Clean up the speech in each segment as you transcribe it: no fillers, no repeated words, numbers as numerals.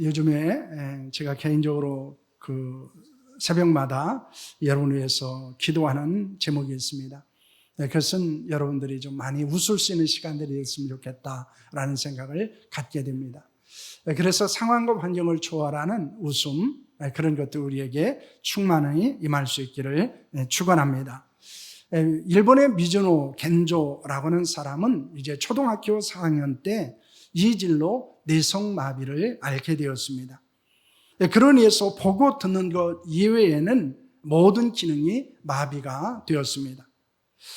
요즘에 제가 개인적으로 새벽마다 여러분을 위해서 기도하는 제목이 있습니다. 그것은 여러분들이 좀 많이 웃을 수 있는 시간들이 있으면 좋겠다라는 생각을 갖게 됩니다. 그래서 상황과 환경을 초월하는 웃음, 그런 것들 우리에게 충만히 임할 수 있기를 축원합니다. 일본의 미즈노 겐조라고 하는 사람은 이제 초등학교 4학년 때 이질로 뇌성마비를 앓게 되었습니다. 그러니해서 보고 듣는 것 이외에는 모든 기능이 마비가 되었습니다.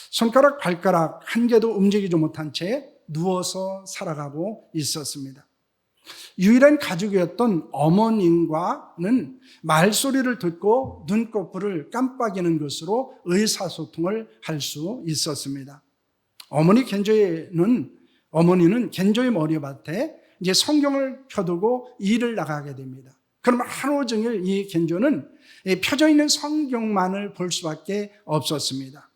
손가락, 발가락 한 개도 움직이지 못한 채 누워서 살아가고 있었습니다. 유일한 가족이었던 어머님과는 말소리를 듣고 눈꺼풀을 깜빡이는 것으로 의사소통을 할 수 있었습니다. 어머니는 겐조의 머리맡에 이제 성경을 펴두고 일을 나가게 됩니다. 그럼 하루 종일 이 겐조는 펴져 있는 성경만을 볼 수밖에 없었습니다.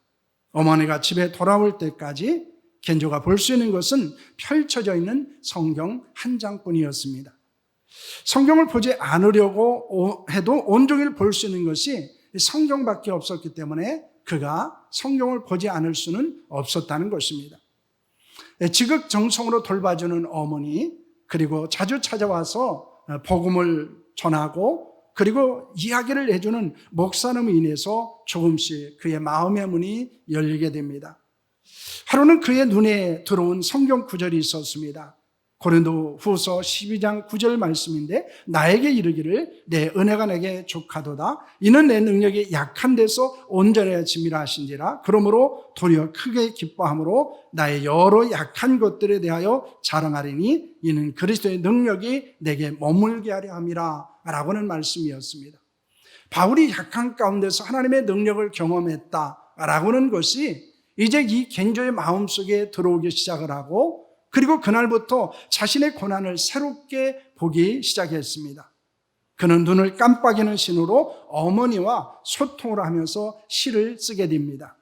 어머니가 집에 돌아올 때까지 겐조가 볼 수 있는 것은 펼쳐져 있는 성경 한 장뿐이었습니다. 성경을 보지 않으려고 해도 온종일 볼 수 있는 것이 성경밖에 없었기 때문에 그가 성경을 보지 않을 수는 없었다는 것입니다. 지극정성으로 돌봐주는 어머니, 그리고 자주 찾아와서 복음을 전하고 그리고 이야기를 해주는 목사님으로 인해서 조금씩 그의 마음의 문이 열리게 됩니다. 하루는 그의 눈에 들어온 성경 구절이 있었습니다. 고린도후서 12장 9절 말씀인데, 나에게 이르기를 내 은혜가 내게 족하도다. 이는 내 능력이 약한 데서 온전해짐이라 하신지라. 그러므로 도리어 크게 기뻐함으로 나의 여러 약한 것들에 대하여 자랑하리니 이는 그리스도의 능력이 내게 머물게 하려 함이라 라고는 말씀이었습니다. 바울이 약한 가운데서 하나님의 능력을 경험했다라고는 것이 이제 이 겐조의 마음속에 들어오기 시작을 하고, 그리고 그날부터 자신의 고난을 새롭게 보기 시작했습니다. 그는 눈을 깜빡이는 신호로 어머니와 소통을 하면서 시를 쓰게 됩니다.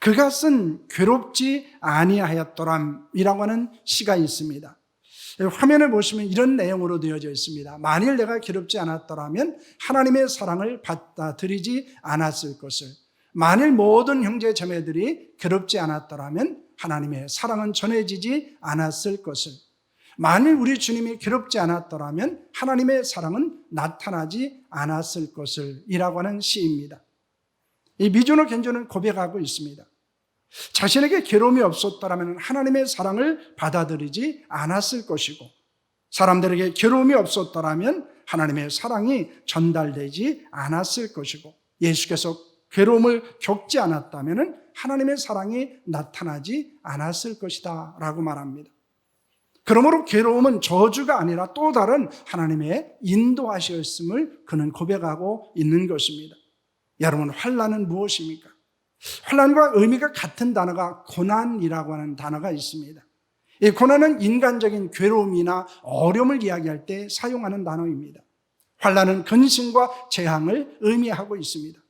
그가 쓴 괴롭지 아니하였더람이라고 하는 시가 있습니다. 화면을 보시면 이런 내용으로 되어져 있습니다. 만일 내가 괴롭지 않았더라면 하나님의 사랑을 받아들이지 않았을 것을, 만일 모든 형제 자매들이 괴롭지 않았더라면 하나님의 사랑은 전해지지 않았을 것을, 만일 우리 주님이 괴롭지 않았더라면 하나님의 사랑은 나타나지 않았을 것을 이라고 하는 시입니다. 이 미즈노 겐조는 고백하고 있습니다. 자신에게 괴로움이 없었더라면 하나님의 사랑을 받아들이지 않았을 것이고, 사람들에게 괴로움이 없었더라면 하나님의 사랑이 전달되지 않았을 것이고, 예수께서 괴로움을 겪지 않았다면 하나님의 사랑이 나타나지 않았을 것이다 라고 말합니다. 그러므로 괴로움은 저주가 아니라 또 다른 하나님의 인도하셨음을 그는 고백하고 있는 것입니다. 여러분, 환난은 무엇입니까? 환난과 의미가 같은 단어가 고난이라고 하는 단어가 있습니다. 이 고난은 인간적인 괴로움이나 어려움을 이야기할 때 사용하는 단어입니다. 환난은 근심과 재앙을 의미하고 있습니다.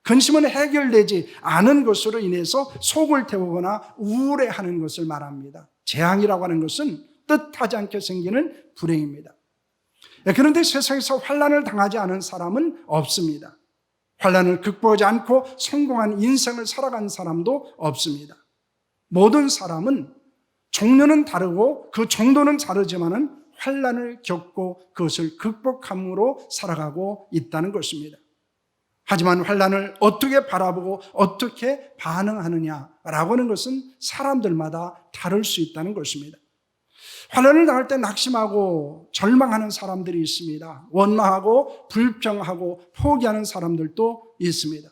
근심은 해결되지 않은 것으로 인해서 속을 태우거나 우울해하는 것을 말합니다. 재앙이라고 하는 것은 뜻하지 않게 생기는 불행입니다. 그런데 세상에서 환난을 당하지 않은 사람은 없습니다. 환난을 극복하지 않고 성공한 인생을 살아간 사람도 없습니다. 모든 사람은 종류는 다르고 그 정도는 다르지만은 환난을 겪고 그것을 극복함으로 살아가고 있다는 것입니다. 하지만 환난을 어떻게 바라보고 어떻게 반응하느냐라고 하는 것은 사람들마다 다를 수 있다는 것입니다. 환난을 당할 때 낙심하고 절망하는 사람들이 있습니다. 원망하고 불평하고 포기하는 사람들도 있습니다.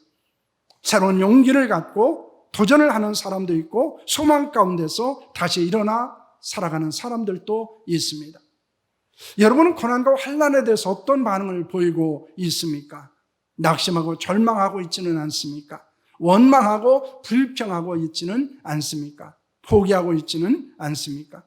새로운 용기를 갖고 도전을 하는 사람도 있고 소망 가운데서 다시 일어나 살아가는 사람들도 있습니다. 여러분은 고난과 환난에 대해서 어떤 반응을 보이고 있습니까? 낙심하고 절망하고 있지는 않습니까? 원망하고 불평하고 있지는 않습니까? 포기하고 있지는 않습니까?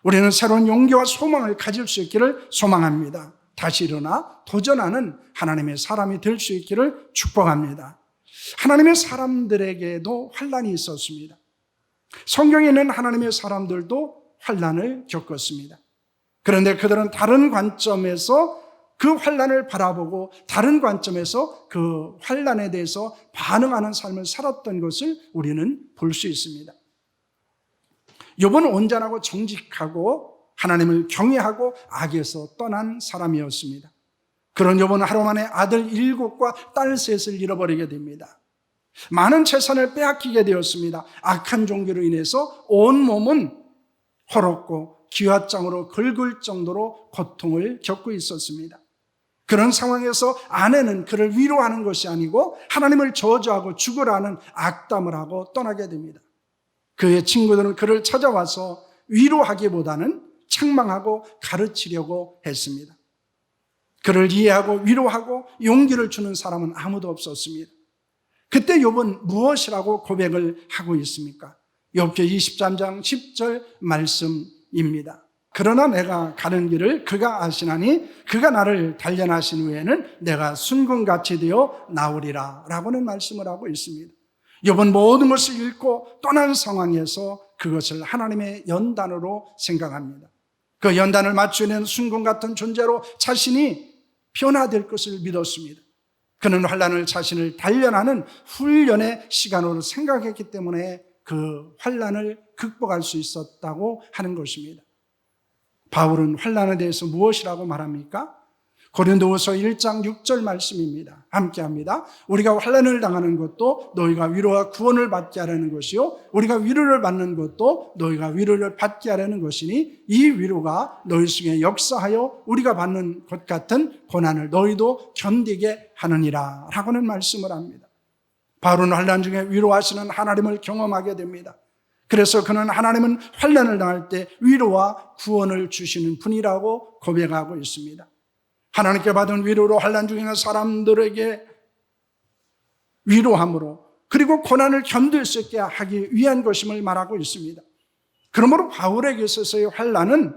우리는 새로운 용기와 소망을 가질 수 있기를 소망합니다. 다시 일어나 도전하는 하나님의 사람이 될 수 있기를 축복합니다. 하나님의 사람들에게도 환난이 있었습니다. 성경에 있는 하나님의 사람들도 환난을 겪었습니다. 그런데 그들은 다른 관점에서 그 환난을 바라보고 다른 관점에서 그 환난에 대해서 반응하는 삶을 살았던 것을 우리는 볼 수 있습니다. 욥은 온전하고 정직하고 하나님을 경외하고 악에서 떠난 사람이었습니다. 그런 욥은 하루 만에 아들 7과 딸 3을 잃어버리게 됩니다. 많은 재산을 빼앗기게 되었습니다. 악한 종교로 인해서 온 몸은 헐었고 기와장으로 긁을 정도로 고통을 겪고 있었습니다. 그런 상황에서 아내는 그를 위로하는 것이 아니고 하나님을 저주하고 죽으라는 악담을 하고 떠나게 됩니다. 그의 친구들은 그를 찾아와서 위로하기보다는 책망하고 가르치려고 했습니다. 그를 이해하고 위로하고 용기를 주는 사람은 아무도 없었습니다. 그때 욥은 무엇이라고 고백을 하고 있습니까? 욥기 23장 10절 말씀입니다. 그러나 내가 가는 길을 그가 아시나니 그가 나를 단련하신 후에는 내가 순금같이 되어 나오리라 라고는 말씀을 하고 있습니다. 욥은 모든 것을 잃고 떠난 상황에서 그것을 하나님의 연단으로 생각합니다. 그 연단을 맞추는 순금 같은 존재로 자신이 변화될 것을 믿었습니다. 그는 환난을 자신을 단련하는 훈련의 시간으로 생각했기 때문에 그 환난을 극복할 수 있었다고 하는 것입니다. 바울은 환난에 대해서 무엇이라고 말합니까? 고린도후서 1장 6절 말씀입니다. 함께합니다. 우리가 환난을 당하는 것도 너희가 위로와 구원을 받게 하려는 것이요 우리가 위로를 받는 것도 너희가 위로를 받게 하려는 것이니 이 위로가 너희 중에 역사하여 우리가 받는 것 같은 고난을 너희도 견디게 하느니라 라고는 말씀을 합니다. 바울은 환난 중에 위로하시는 하나님을 경험하게 됩니다. 그래서 그는 하나님은 환난을 당할 때 위로와 구원을 주시는 분이라고 고백하고 있습니다. 하나님께 받은 위로로 환난 중에 있는 사람들에게 위로함으로 그리고 고난을 견딜 수 있게 하기 위한 것임을 말하고 있습니다. 그러므로 바울에게 있어서의 환난은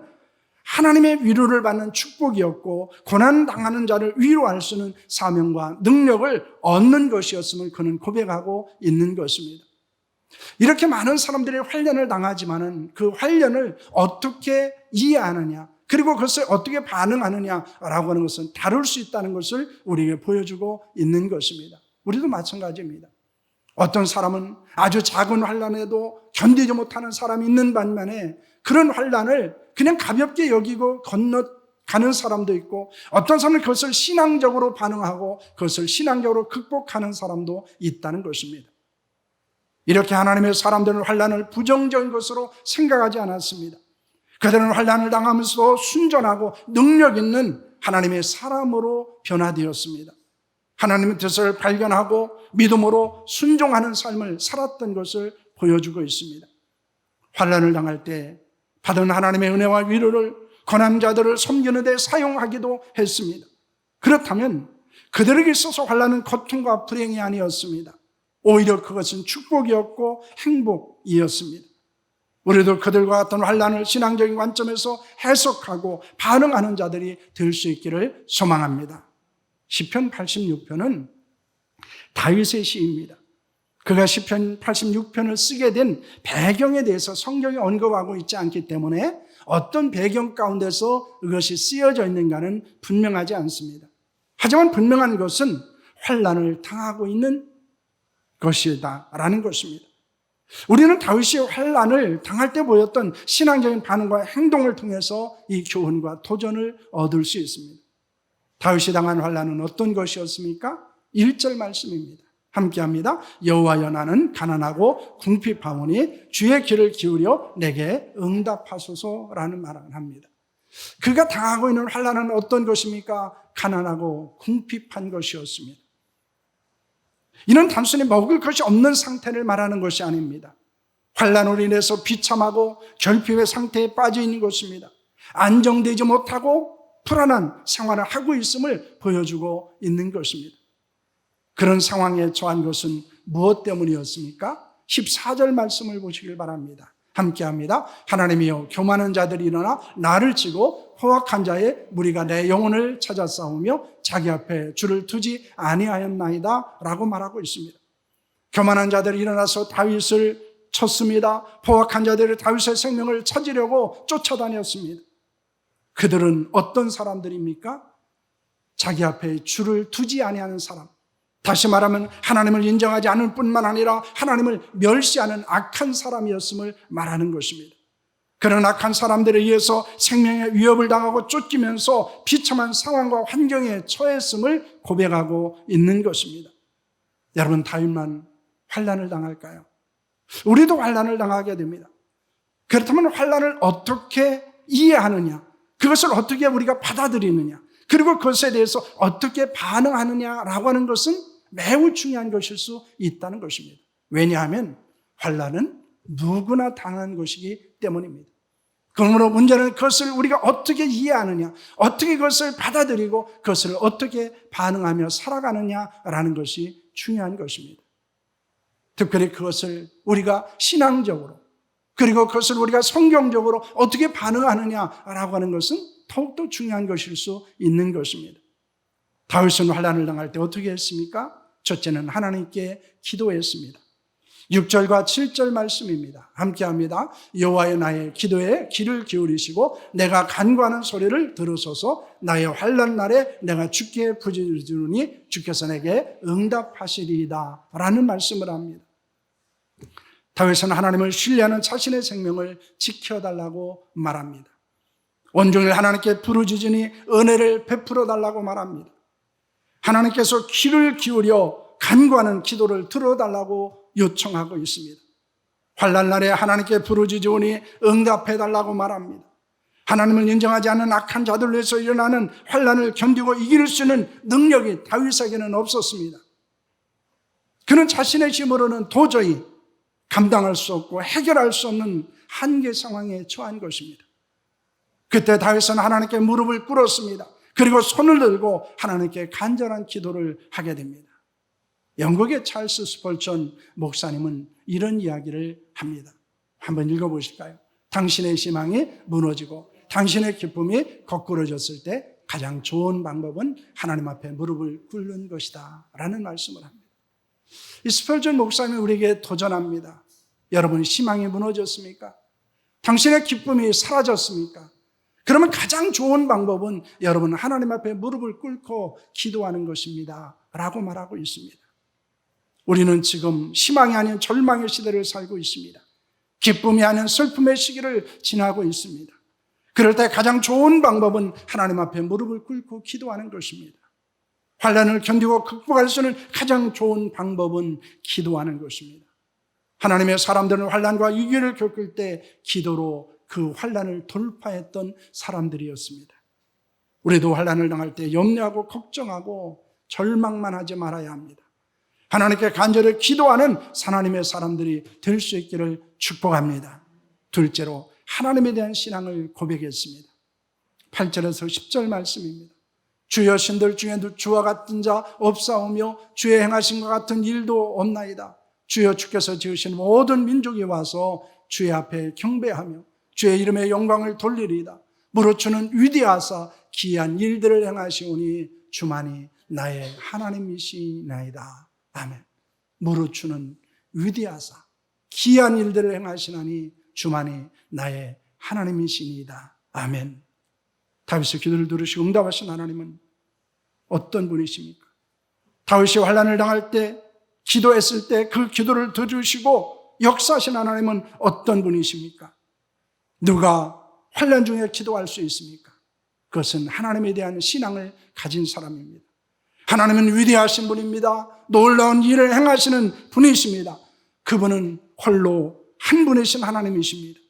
하나님의 위로를 받는 축복이었고 고난 당하는 자를 위로할 수 있는 사명과 능력을 얻는 것이었음을 그는 고백하고 있는 것입니다. 이렇게 많은 사람들이 환난을 당하지만은 그 환난을 어떻게 이해하느냐 그리고 그것을 어떻게 반응하느냐라고 하는 것은 다룰 수 있다는 것을 우리에게 보여주고 있는 것입니다. 우리도 마찬가지입니다. 어떤 사람은 아주 작은 환난에도 견디지 못하는 사람이 있는 반면에 그런 환난을 그냥 가볍게 여기고 건너가는 사람도 있고 어떤 사람은 그것을 신앙적으로 반응하고 그것을 신앙적으로 극복하는 사람도 있다는 것입니다. 이렇게 하나님의 사람들은 환난을 부정적인 것으로 생각하지 않았습니다. 그들은 환난을 당하면서도 순전하고 능력 있는 하나님의 사람으로 변화되었습니다. 하나님의 뜻을 발견하고 믿음으로 순종하는 삶을 살았던 것을 보여주고 있습니다. 환난을 당할 때 받은 하나님의 은혜와 위로를 고난자들을 섬기는 데 사용하기도 했습니다. 그렇다면 그들에게 있어서 환난은 고통과 불행이 아니었습니다. 오히려 그것은 축복이었고 행복이었습니다. 우리도 그들과 같은 환난을 신앙적인 관점에서 해석하고 반응하는 자들이 될 수 있기를 소망합니다. 시편 86편은 다윗의 시입니다. 그가 시편 86편을 쓰게 된 배경에 대해서 성경이 언급하고 있지 않기 때문에 어떤 배경 가운데서 그것이 쓰여져 있는가는 분명하지 않습니다. 하지만 분명한 것은 환난을 당하고 있는 것이다라는 것입니다. 우리는 다윗이 환난을 당할 때 보였던 신앙적인 반응과 행동을 통해서 이 교훈과 도전을 얻을 수 있습니다. 다윗이 당한 환난은 어떤 것이었습니까? 1절 말씀입니다. 함께합니다. 여호와여 나는 가난하고 궁핍하오니 주의 귀를 기울여 내게 응답하소서라는 말을 합니다. 그가 당하고 있는 환난은 어떤 것입니까? 가난하고 궁핍한 것이었습니다. 이는 단순히 먹을 것이 없는 상태를 말하는 것이 아닙니다. 환난으로 인해서 비참하고 결핍의 상태에 빠져 있는 것입니다. 안정되지 못하고 불안한 생활을 하고 있음을 보여주고 있는 것입니다. 그런 상황에 처한 것은 무엇 때문이었습니까? 14절 말씀을 보시길 바랍니다. 함께합니다. 하나님이여 교만한 자들이 일어나 나를 치고 포악한 자의 무리가 내 영혼을 찾아 싸우며 자기 앞에 줄을 두지 아니하였나이다 라고 말하고 있습니다. 교만한 자들이 일어나서 다윗을 쳤습니다. 포악한 자들이 다윗의 생명을 찾으려고 쫓아다녔습니다. 그들은 어떤 사람들입니까? 자기 앞에 주를 두지 아니하는 사람, 다시 말하면 하나님을 인정하지 않을 뿐만 아니라 하나님을 멸시하는 악한 사람이었음을 말하는 것입니다. 그런 악한 사람들에 의해서 생명의 위협을 당하고 쫓기면서 비참한 상황과 환경에 처했음을 고백하고 있는 것입니다. 여러분, 다윗만 환난을 당할까요? 우리도 환난을 당하게 됩니다. 그렇다면 환난을 어떻게 이해하느냐, 그것을 어떻게 우리가 받아들이느냐, 그리고 그것에 대해서 어떻게 반응하느냐라고 하는 것은 매우 중요한 것일 수 있다는 것입니다. 왜냐하면 환난은 누구나 당한 것이기 때문입니다. 그러므로 문제는 그것을 우리가 어떻게 이해하느냐, 어떻게 그것을 받아들이고 그것을 어떻게 반응하며 살아가느냐라는 것이 중요한 것입니다. 특별히 그것을 우리가 신앙적으로, 그리고 그것을 우리가 성경적으로 어떻게 반응하느냐라고 하는 것은 더욱더 중요한 것일 수 있는 것입니다. 다윗은 환난을 당할 때 어떻게 했습니까? 첫째는 하나님께 기도했습니다. 6절과 7절 말씀입니다. 함께합니다. 여호와여, 나의 기도에 귀를 기울이시고 내가 간구하는 소리를 들으소서. 나의 환난 날에 내가 주께 부르짖으니 주께서 내게 응답하시리이다 라는 말씀을 합니다. 다윗은 하나님을 신뢰하는 자신의 생명을 지켜달라고 말합니다. 온종일 하나님께 부르짖으니 은혜를 베풀어 달라고 말합니다. 하나님께서 귀를 기울여 간구하는 기도를 들어달라고 요청하고 있습니다. 환난 날에 하나님께 부르짖으니 응답해 달라고 말합니다. 하나님을 인정하지 않는 악한 자들로 해서 일어나는 환난을 견디고 이길 수 있는 능력이 다윗에게는 없었습니다. 그는 자신의 힘으로는 도저히 감당할 수 없고 해결할 수 없는 한계 상황에 처한 것입니다. 그때 다윗은 하나님께 무릎을 꿇었습니다. 그리고 손을 들고 하나님께 간절한 기도를 하게 됩니다. 영국의 찰스 스펄전 목사님은 이런 이야기를 합니다. 한번 읽어보실까요? 당신의 희망이 무너지고 당신의 기쁨이 거꾸러졌을 때 가장 좋은 방법은 하나님 앞에 무릎을 꿇는 것이다 라는 말씀을 합니다. 이 스펄전 목사님이 우리에게 도전합니다. 여러분, 희망이 무너졌습니까? 당신의 기쁨이 사라졌습니까? 그러면 가장 좋은 방법은 여러분 하나님 앞에 무릎을 꿇고 기도하는 것입니다 라고 말하고 있습니다. 우리는 지금 희망이 아닌 절망의 시대를 살고 있습니다. 기쁨이 아닌 슬픔의 시기를 지나고 있습니다. 그럴 때 가장 좋은 방법은 하나님 앞에 무릎을 꿇고 기도하는 것입니다. 환난을 견디고 극복할 수 있는 가장 좋은 방법은 기도하는 것입니다. 하나님의 사람들은 환난과 위기를 겪을 때 기도로 그 환난을 돌파했던 사람들이었습니다. 우리도 환난을 당할 때 염려하고 걱정하고 절망만 하지 말아야 합니다. 하나님께 간절히 기도하는 하나님의 사람들이 될 수 있기를 축복합니다. 둘째로 하나님에 대한 신앙을 고백했습니다. 8절에서 10절 말씀입니다. 주여, 신들 중에 주와 같은 자 없사오며 주의 행하신 것 같은 일도 없나이다. 주여, 주께서 지으신 모든 민족이 와서 주의 앞에 경배하며 주의 이름의 영광을 돌리리이다. 무릇 주는 위대하사 기이한 일들을 행하시오니 주만이 나의 하나님이시나이다. 아멘. 무릇 주는 위대하사 기이한 일들을 행하시나니 주만이 나의 하나님이시니이다. 아멘. 다윗의 기도를 들으시고 응답하신 하나님은 어떤 분이십니까? 다윗이 환난을 당할 때, 기도했을 때 그 기도를 들으시고 역사하신 하나님은 어떤 분이십니까? 누가 환난 중에 기도할 수 있습니까? 그것은 하나님에 대한 신앙을 가진 사람입니다. 하나님은 위대하신 분입니다. 놀라운 일을 행하시는 분이십니다. 그분은 홀로 한 분이신 하나님이십니다.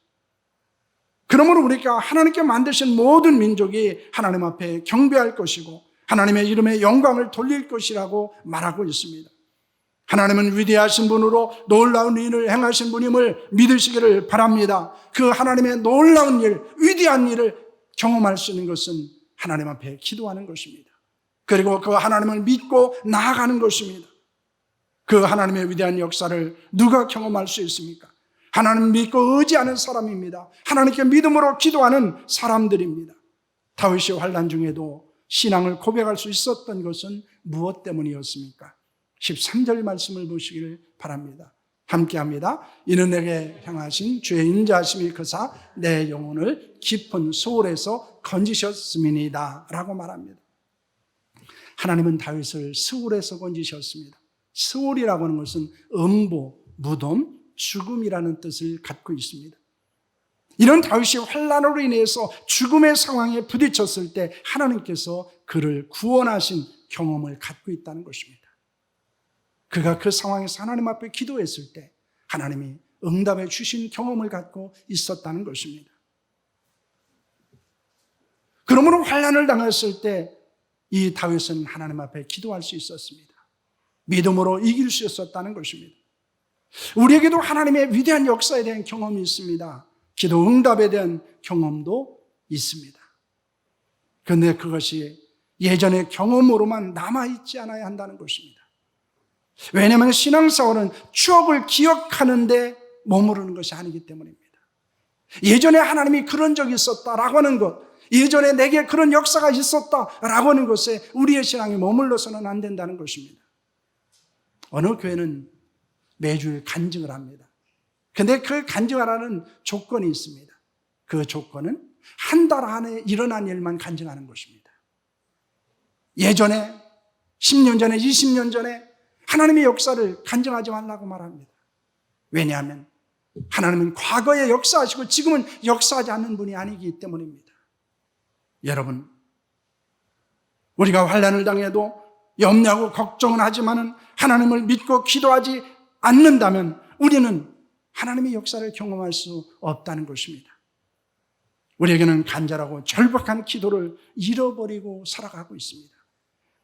그러므로 우리가 하나님께 만드신 모든 민족이 하나님 앞에 경배할 것이고 하나님의 이름에 영광을 돌릴 것이라고 말하고 있습니다. 하나님은 위대하신 분으로 놀라운 일을 행하신 분임을 믿으시기를 바랍니다. 그 하나님의 놀라운 일, 위대한 일을 경험할 수 있는 것은 하나님 앞에 기도하는 것입니다. 그리고 그 하나님을 믿고 나아가는 것입니다. 그 하나님의 위대한 역사를 누가 경험할 수 있습니까? 하나님 믿고 의지하는 사람입니다. 하나님께 믿음으로 기도하는 사람들입니다. 다윗이 환난 중에도 신앙을 고백할 수 있었던 것은 무엇 때문이었습니까? 13절 말씀을 보시기를 바랍니다. 함께합니다. 이는 내게 향하신 주의 인자하심이 크사 내 영혼을 깊은 소울에서 건지셨음이니이다 라고 말합니다. 하나님은 다윗을 스울에서 건지셨습니다. 스울이라고 하는 것은 음보, 무덤, 죽음이라는 뜻을 갖고 있습니다. 이런 다윗이 환난으로 인해서 죽음의 상황에 부딪혔을 때 하나님께서 그를 구원하신 경험을 갖고 있다는 것입니다. 그가 그 상황에서 하나님 앞에 기도했을 때 하나님이 응답해 주신 경험을 갖고 있었다는 것입니다. 그러므로 환난을 당했을 때 이 다윗은 하나님 앞에 기도할 수 있었습니다. 믿음으로 이길 수 있었다는 것입니다. 우리에게도 하나님의 위대한 역사에 대한 경험이 있습니다. 기도 응답에 대한 경험도 있습니다. 그런데 그것이 예전의 경험으로만 남아있지 않아야 한다는 것입니다. 왜냐하면 신앙생활은 추억을 기억하는데 머무르는 것이 아니기 때문입니다. 예전에 하나님이 그런 적이 있었다라고 하는 것, 예전에 내게 그런 역사가 있었다라고 하는 것에 우리의 신앙이 머물러서는 안 된다는 것입니다. 어느 교회는 매주일 간증을 합니다. 그런데 그 간증하라는 조건이 있습니다. 그 조건은 한 달 안에 일어난 일만 간증하는 것입니다. 예전에 10년 전에 20년 전에 하나님의 역사를 간증하지 말라고 말합니다. 왜냐하면 하나님은 과거에 역사하시고 지금은 역사하지 않는 분이 아니기 때문입니다. 여러분, 우리가 환난을 당해도 염려하고 걱정은 하지만은 하나님을 믿고 기도하지 않는다면 우리는 하나님의 역사를 경험할 수 없다는 것입니다. 우리에게는 간절하고 절박한 기도를 잃어버리고 살아가고 있습니다.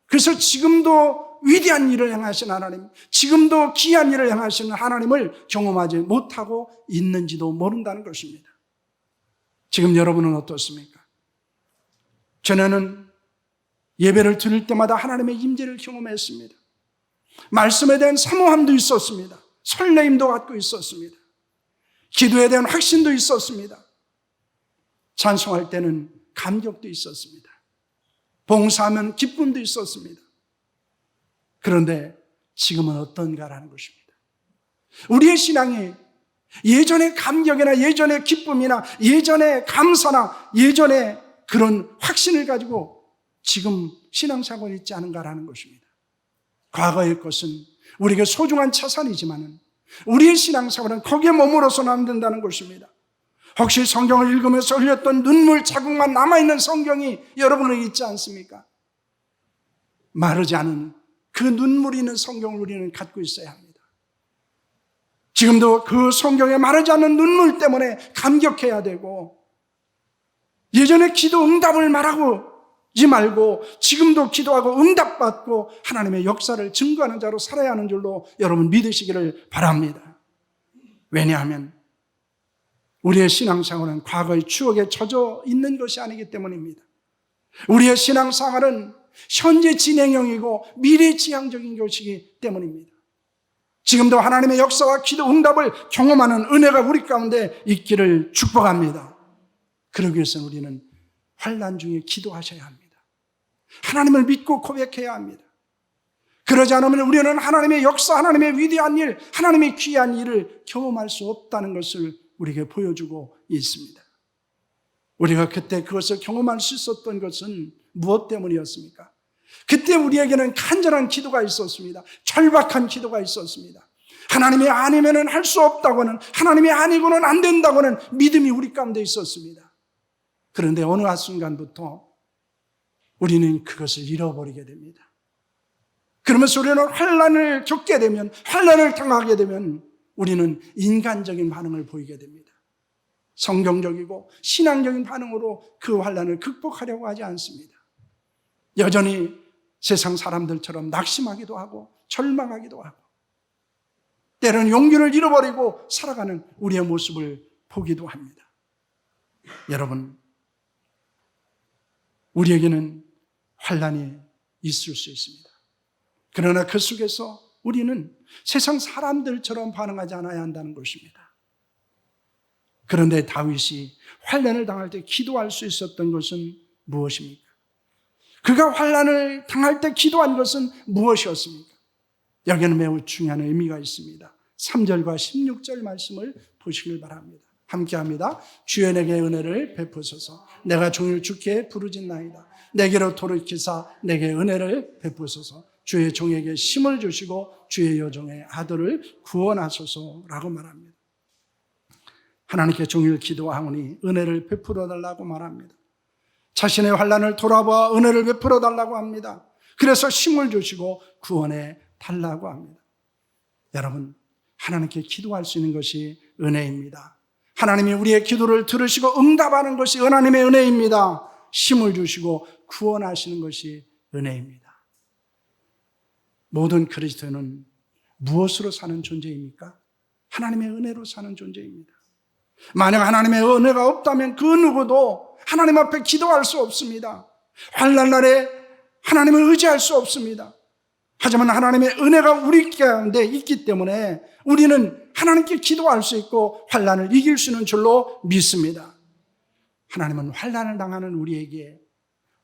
그래서 지금도 위대한 일을 행하신 하나님, 지금도 귀한 일을 행하시는 하나님을 경험하지 못하고 있는지도 모른다는 것입니다. 지금 여러분은 어떻습니까? 전에는 예배를 드릴 때마다 하나님의 임재를 경험했습니다. 말씀에 대한 사모함도 있었습니다. 설레임도 갖고 있었습니다. 기도에 대한 확신도 있었습니다. 찬송할 때는 감격도 있었습니다. 봉사하면 기쁨도 있었습니다. 그런데 지금은 어떤가라는 것입니다. 우리의 신앙이 예전의 감격이나 예전의 기쁨이나 예전의 감사나 예전의 그런 확신을 가지고 지금 신앙생활이 있지 않은가라는 것입니다. 과거의 것은 우리에게 소중한 자산이지만 우리의 신앙생활은 거기에 머물러서는 안 된다는 것입니다. 혹시 성경을 읽으면서 흘렸던 눈물 자국만 남아있는 성경이 여러분에게 있지 않습니까? 마르지 않은 그 눈물이 있는 성경을 우리는 갖고 있어야 합니다. 지금도 그 성경에 마르지 않는 눈물 때문에 감격해야 되고 예전에 기도 응답을 말하지 말고 지금도 기도하고 응답받고 하나님의 역사를 증거하는 자로 살아야 하는 줄로 여러분 믿으시기를 바랍니다. 왜냐하면 우리의 신앙생활은 과거의 추억에 젖어 있는 것이 아니기 때문입니다. 우리의 신앙생활은 현재 진행형이고 미래 지향적인 것이기 때문입니다. 지금도 하나님의 역사와 기도 응답을 경험하는 은혜가 우리 가운데 있기를 축복합니다. 그러기 위해서는 우리는 환난 중에 기도하셔야 합니다. 하나님을 믿고 고백해야 합니다. 그러지 않으면 우리는 하나님의 역사, 하나님의 위대한 일, 하나님의 귀한 일을 경험할 수 없다는 것을 우리에게 보여주고 있습니다. 우리가 그때 그것을 경험할 수 있었던 것은 무엇 때문이었습니까? 그때 우리에게는 간절한 기도가 있었습니다. 절박한 기도가 있었습니다. 하나님이 아니면 할 수 없다고는, 하나님이 아니고는 안 된다고는 믿음이 우리 가운데 있었습니다. 그런데 어느 한순간부터 우리는 그것을 잃어버리게 됩니다. 그러면서 우리는 환난을 겪게 되면, 환난을 당하게 되면 우리는 인간적인 반응을 보이게 됩니다. 성경적이고 신앙적인 반응으로 그 환난을 극복하려고 하지 않습니다. 여전히 세상 사람들처럼 낙심하기도 하고 절망하기도 하고 때로는 용기를 잃어버리고 살아가는 우리의 모습을 보기도 합니다. 여러분, 우리에게는 환난이 있을 수 있습니다. 그러나 그 속에서 우리는 세상 사람들처럼 반응하지 않아야 한다는 것입니다. 그런데 다윗이 환난을 당할 때 기도할 수 있었던 것은 무엇입니까? 그가 환난을 당할 때 기도한 것은 무엇이었습니까? 여기에는 매우 중요한 의미가 있습니다. 3절과 16절 말씀을 보시길 바랍니다. 함께합니다. 주여 내게 은혜를 베푸소서. 내가 종일 주께 부르짖나이다. 내게로 돌이키사 내게 은혜를 베푸소서. 주의 종에게 힘을 주시고 주의 여종의 아들을 구원하소서라고 말합니다. 하나님께 종일 기도하오니 은혜를 베풀어 달라고 말합니다. 자신의 환난을 돌아보아 은혜를 베풀어 달라고 합니다. 그래서 힘을 주시고 구원해 달라고 합니다. 여러분, 하나님께 기도할 수 있는 것이 은혜입니다. 하나님이 우리의 기도를 들으시고 응답하는 것이 하나님의 은혜입니다. 힘을 주시고 구원하시는 것이 은혜입니다. 모든 그리스도인은 무엇으로 사는 존재입니까? 하나님의 은혜로 사는 존재입니다. 만약 하나님의 은혜가 없다면 그 누구도 하나님 앞에 기도할 수 없습니다. 환난 날에 하나님을 의지할 수 없습니다. 하지만 하나님의 은혜가 우리 가운데 있기 때문에 우리는 하나님께 기도할 수 있고 환난을 이길 수 있는 줄로 믿습니다. 하나님은 환난을 당하는 우리에게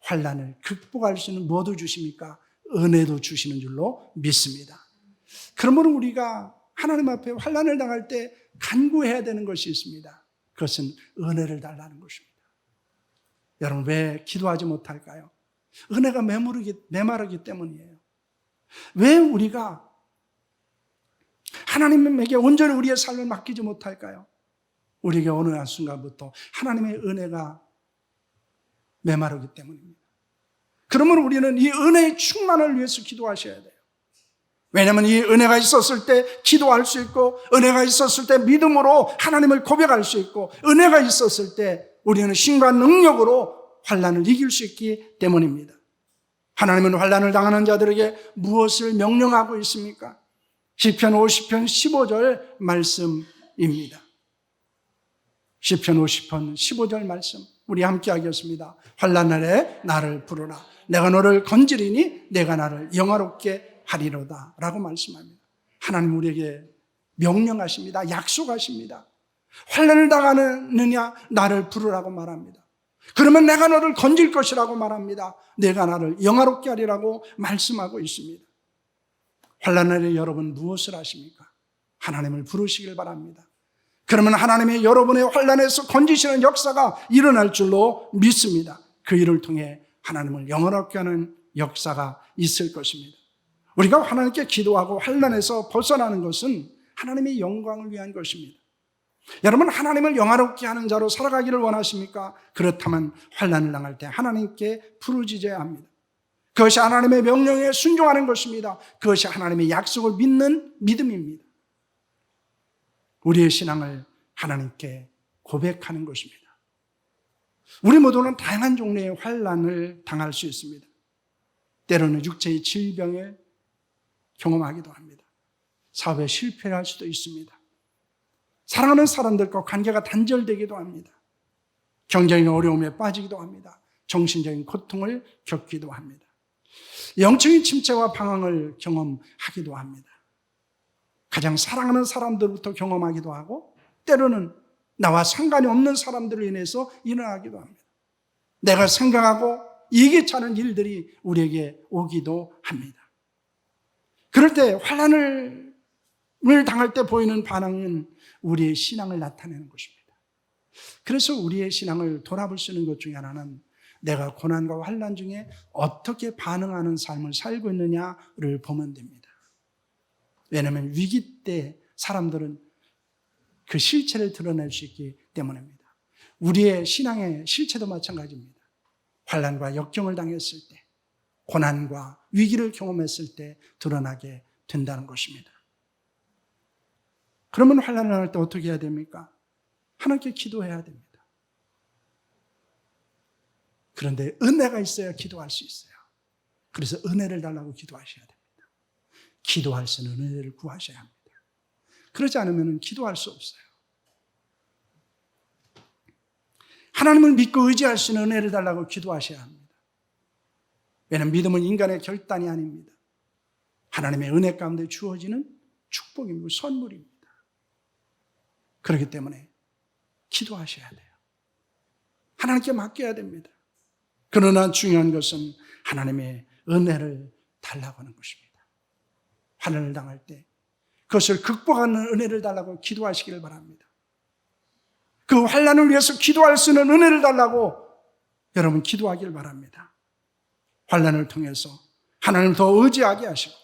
환난을 극복할 수 있는 뭐도 주십니까? 은혜도 주시는 줄로 믿습니다. 그러므로 우리가 하나님 앞에 환난을 당할 때 간구해야 되는 것이 있습니다. 그것은 은혜를 달라는 것입니다. 여러분, 왜 기도하지 못할까요? 은혜가 메마르기 때문이에요. 왜 우리가 하나님에게 온전히 우리의 삶을 맡기지 못할까요? 우리에게 어느 한순간부터 하나님의 은혜가 메마르기 때문입니다. 그러면 우리는 이 은혜의 충만을 위해서 기도하셔야 돼요. 왜냐하면 이 은혜가 있었을 때 기도할 수 있고, 은혜가 있었을 때 믿음으로 하나님을 고백할 수 있고, 은혜가 있었을 때 우리는 힘과 능력으로 환난을 이길 수 있기 때문입니다. 하나님은 환난을 당하는 자들에게 무엇을 명령하고 있습니까? 시편 50편 15절 말씀입니다. 시편 50편 15절 말씀 우리 함께 하겠습니다. 환난 날에 나를 부르라. 내가 너를 건지리니 내가 나를 영화롭게 하리로다 라고 말씀합니다. 하나님 우리에게 명령하십니다. 약속하십니다. 환난을 당하느냐 나를 부르라고 말합니다. 그러면 내가 너를 건질 것이라고 말합니다. 내가 나를 영화롭게 하리라고 말씀하고 있습니다. 환난날에 여러분 무엇을 하십니까? 하나님을 부르시길 바랍니다. 그러면 하나님의 여러분의 환난에서 건지시는 역사가 일어날 줄로 믿습니다. 그 일을 통해 하나님을 영원하게 하는 역사가 있을 것입니다. 우리가 하나님께 기도하고 환난에서 벗어나는 것은 하나님의 영광을 위한 것입니다. 여러분, 하나님을 영화롭게 하는 자로 살아가기를 원하십니까? 그렇다면 환난을 당할 때 하나님께 부르짖어야 합니다. 그것이 하나님의 명령에 순종하는 것입니다. 그것이 하나님의 약속을 믿는 믿음입니다. 우리의 신앙을 하나님께 고백하는 것입니다. 우리 모두는 다양한 종류의 환난을 당할 수 있습니다. 때로는 육체의 질병을 경험하기도 합니다. 사업에 실패를 할 수도 있습니다. 사랑하는 사람들과 관계가 단절되기도 합니다. 경제적인 어려움에 빠지기도 합니다. 정신적인 고통을 겪기도 합니다. 영적인 침체와 방황을 경험하기도 합니다. 가장 사랑하는 사람들부터 경험하기도 하고, 때로는 나와 상관이 없는 사람들로 인해서 일어나기도 합니다. 내가 생각하고 예기치 않은 일들이 우리에게 오기도 합니다. 그럴 때 환난을 당할 때 보이는 반응은 우리의 신앙을 나타내는 것입니다. 그래서 우리의 신앙을 돌아볼 수 있는 것 중에 하나는 내가 고난과 환난 중에 어떻게 반응하는 삶을 살고 있느냐를 보면 됩니다. 왜냐하면 위기 때 사람들은 그 실체를 드러낼 수 있기 때문입니다. 우리의 신앙의 실체도 마찬가지입니다. 환난과 역경을 당했을 때, 고난과 위기를 경험했을 때 드러나게 된다는 것입니다. 그러면 환난을 할 때 어떻게 해야 됩니까? 하나님께 기도해야 됩니다. 그런데 은혜가 있어야 기도할 수 있어요. 그래서 은혜를 달라고 기도하셔야 됩니다. 기도할 수 있는 은혜를 구하셔야 합니다. 그러지 않으면 기도할 수 없어요. 하나님을 믿고 의지할 수 있는 은혜를 달라고 기도하셔야 합니다. 왜냐하면 믿음은 인간의 결단이 아닙니다. 하나님의 은혜 가운데 주어지는 축복이고 선물입니다. 그렇기 때문에 기도하셔야 돼요. 하나님께 맡겨야 됩니다. 그러나 중요한 것은 하나님의 은혜를 달라고 하는 것입니다. 환난을 당할 때 그것을 극복하는 은혜를 달라고 기도하시기를 바랍니다. 그 환난을 위해서 기도할 수 있는 은혜를 달라고 여러분 기도하기를 바랍니다. 환난을 통해서 하나님을 더 의지하게 하시고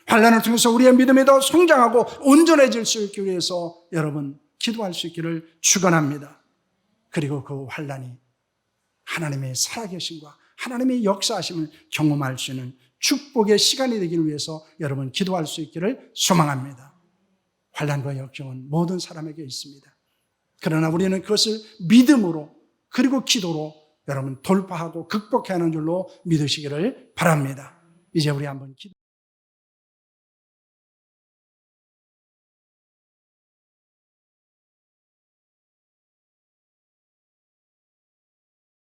환난을 통해서 우리의 믿음이 더 성장하고 온전해질 수 있기 위해서 여러분 기도할 수 있기를 축원합니다. 그리고 그 환난이 하나님의 살아계심과 하나님의 역사하심을 경험할 수 있는 축복의 시간이 되기 위해서 여러분 기도할 수 있기를 소망합니다. 환난과 역경은 모든 사람에게 있습니다. 그러나 우리는 그것을 믿음으로 그리고 기도로 여러분 돌파하고 극복해야 하는 줄로 믿으시기를 바랍니다. 이제 우리 한번 기도